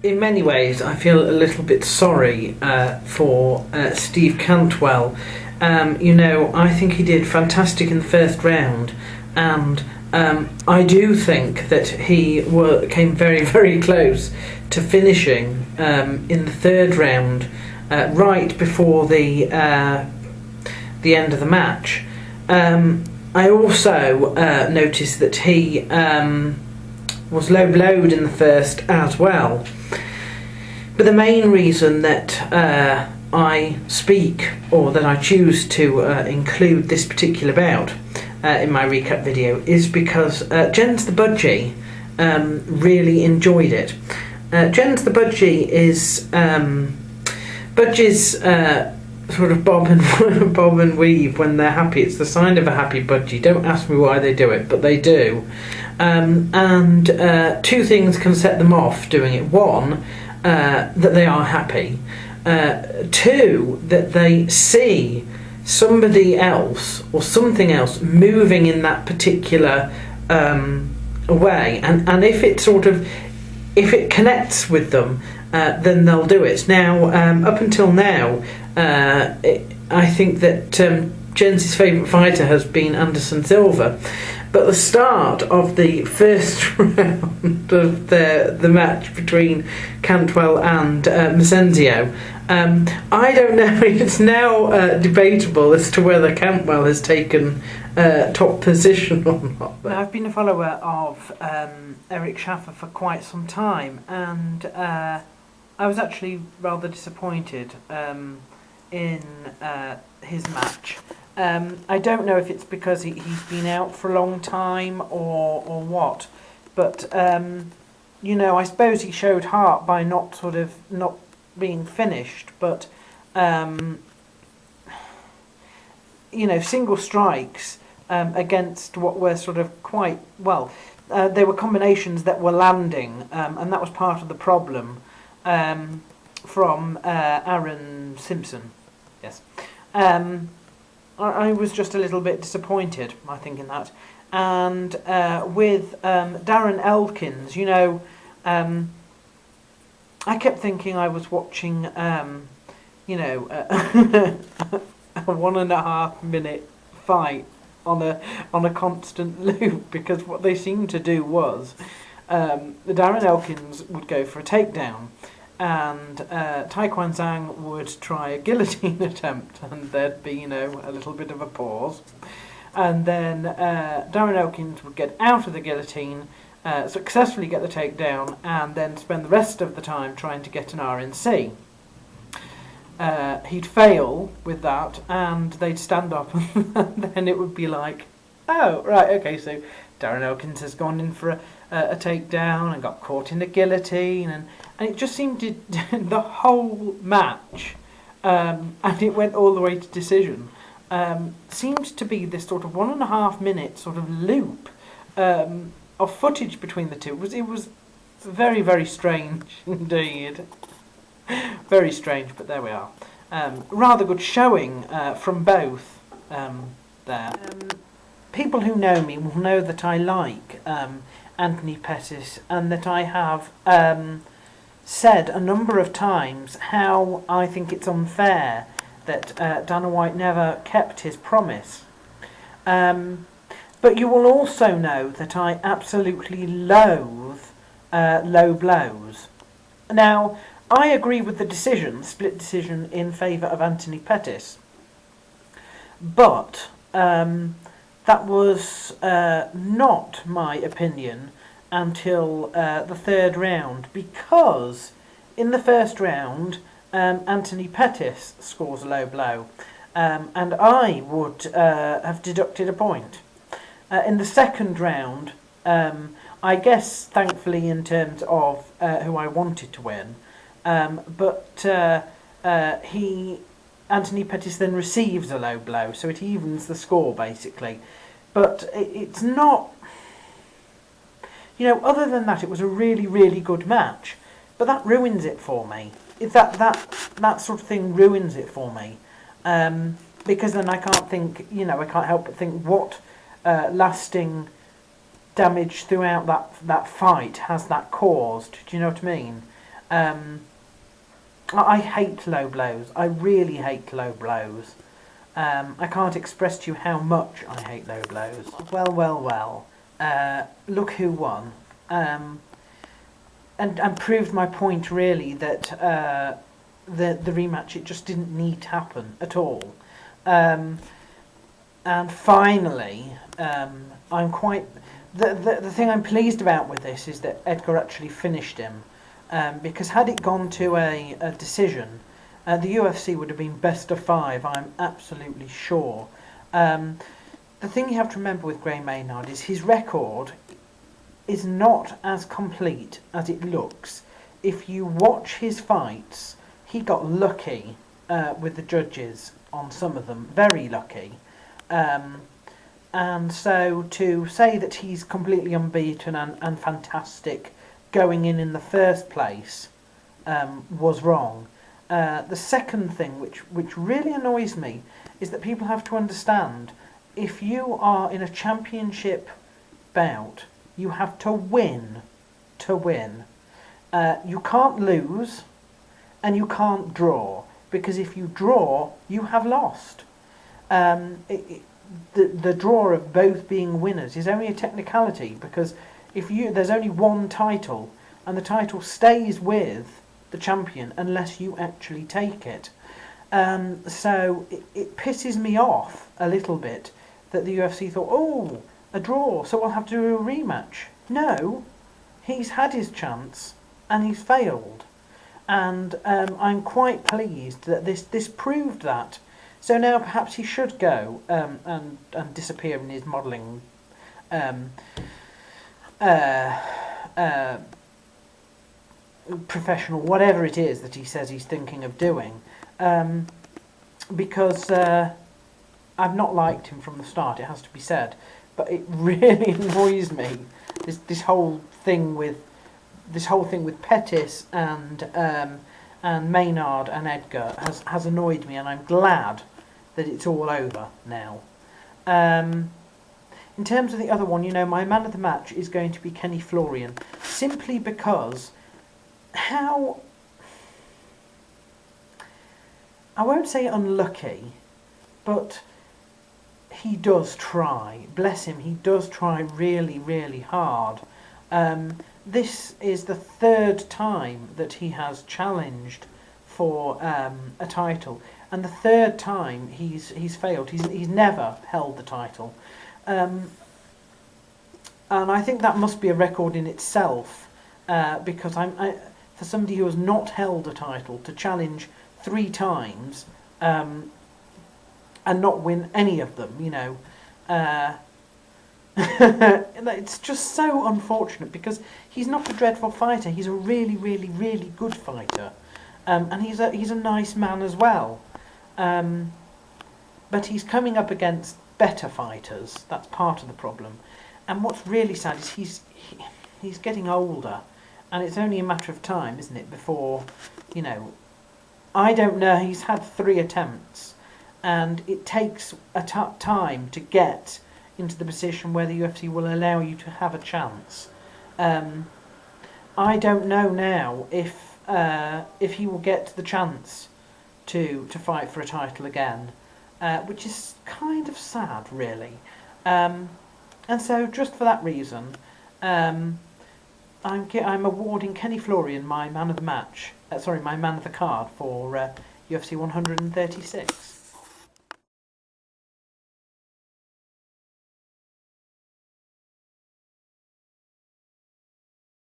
in many ways, I feel a little bit sorry for Steve Cantwell. I think he did fantastic in the first round, and I do think that he came very, very close to finishing in the third round, right before the end of the match. I also noticed that he was low blowed in the first as well. But the main reason that I speak, or that I choose to include this particular bout in my recap video, is because Jens the Budgie really enjoyed it. Jens the Budgie is Budgies sort of bob and weave when they're happy. It's the sign of a happy budgie. Don't ask me why they do it, but they do. And two things can set them off doing it. One, that they are happy. Two, that they see somebody else or something else moving in that particular way, and if it connects with them, then they'll do it. Now, up until now, I think that Jens' favourite fighter has been Anderson Silva, but the start of the first round of the match between Cantwell and Macenzio, I don't know, it's now debatable as to whether Cantwell has taken top position or not. I've been a follower of Eric Schaffer for quite some time, and I was actually rather disappointed in his match. I don't know if it's because he's been out for a long time or what, but I suppose he showed heart by not being finished, but single strikes against what were sort of quite well. They were combinations that were landing, and that was part of the problem from Aaron Simpson. Yes. I was just a little bit disappointed, I think, in that. And with Darren Elkins, I kept thinking I was watching, a 1.5 minute fight on a constant loop, because what they seemed to do was Darren Elkins would go for a takedown, and Taekwon Zhang would try a guillotine attempt, and there'd be, a little bit of a pause. And then Darren Elkins would get out of the guillotine, successfully get the takedown, and then spend the rest of the time trying to get an RNC. He'd fail with that, and they'd stand up, and then it would be like, oh, right, okay, so Darren Elkins has gone in for a takedown and got caught in the guillotine, and it just seemed to the whole match, and it went all the way to decision, seemed to be this sort of 1.5 minute sort of loop of footage between the two. It was very, very strange indeed. Very strange, but there we are. Rather good showing from both there. People who know me will know that I like Anthony Pettis, and that I have said a number of times how I think it's unfair that Dana White never kept his promise. But you will also know that I absolutely loathe low blows. Now, I agree with the decision, split decision in favour of Anthony Pettis, but that was not my opinion until the third round, because in the first round Anthony Pettis scores a low blow, and I would have deducted a point. In the second round, I guess thankfully in terms of who I wanted to win, but Anthony Pettis then receives a low blow, so it evens the score basically. But it's not, other than that, it was a really, really good match. But that ruins it for me. That sort of thing ruins it for me, because then I can't think, I can't help but think what lasting damage throughout that fight has that caused. Do you know what I mean? I hate low blows. I really hate low blows. I can't express to you how much I hate low blows. Well. Look who won. And proved my point really that the rematch, it just didn't need to happen at all. And finally, I'm quite... The thing I'm pleased about with this is that Edgar actually finished him. Because had it gone to a decision, the UFC would have been best of 5, I'm absolutely sure. The thing you have to remember with Gray Maynard is his record is not as complete as it looks. If you watch his fights, he got lucky with the judges on some of them, very lucky. And so to say that he's completely unbeaten and fantastic going in the first place was wrong. The second thing which really annoys me is that people have to understand, if you are in a championship bout, you have to win to win. You can't lose and you can't draw, because if you draw, you have lost. The draw of both being winners is only a technicality, because there's only one title, and the title stays with the champion unless you actually take it. So it pisses me off a little bit that the UFC thought, oh, a draw, so we'll have to do a rematch. No, he's had his chance and he's failed. And I'm quite pleased that this proved that. So now perhaps he should go and disappear in his modelling professional, whatever it is that he says he's thinking of doing, because I've not liked him from the start, it has to be said, but it really annoys me, this whole thing with Pettis and Maynard and Edgar has annoyed me, and I'm glad that it's all over now. In terms of the other one, my man of the match is going to be Kenny Florian, simply because I won't say unlucky, but he does try. Bless him, he does try really, really hard. This is the 3rd time that he has challenged for a title, and the 3rd time he's failed. He's never held the title, and I think that must be a record in itself, because for somebody who has not held a title to challenge 3 times and not win any of them, it's just so unfortunate, because he's not a dreadful fighter. He's a really, really, really good fighter, and he's a nice man as well. But he's coming up against better fighters. That's part of the problem. And what's really sad is he's getting older, and it's only a matter of time, isn't it, before, I don't know, he's had 3 attempts, and it takes a time to get into the position where the UFC will allow you to have a chance. I don't know now if he will get the chance to fight for a title again, which is kind of sad, really. And so, just for that reason, I'm awarding Kenny Florian my man of the match. My man of the card for UFC 136.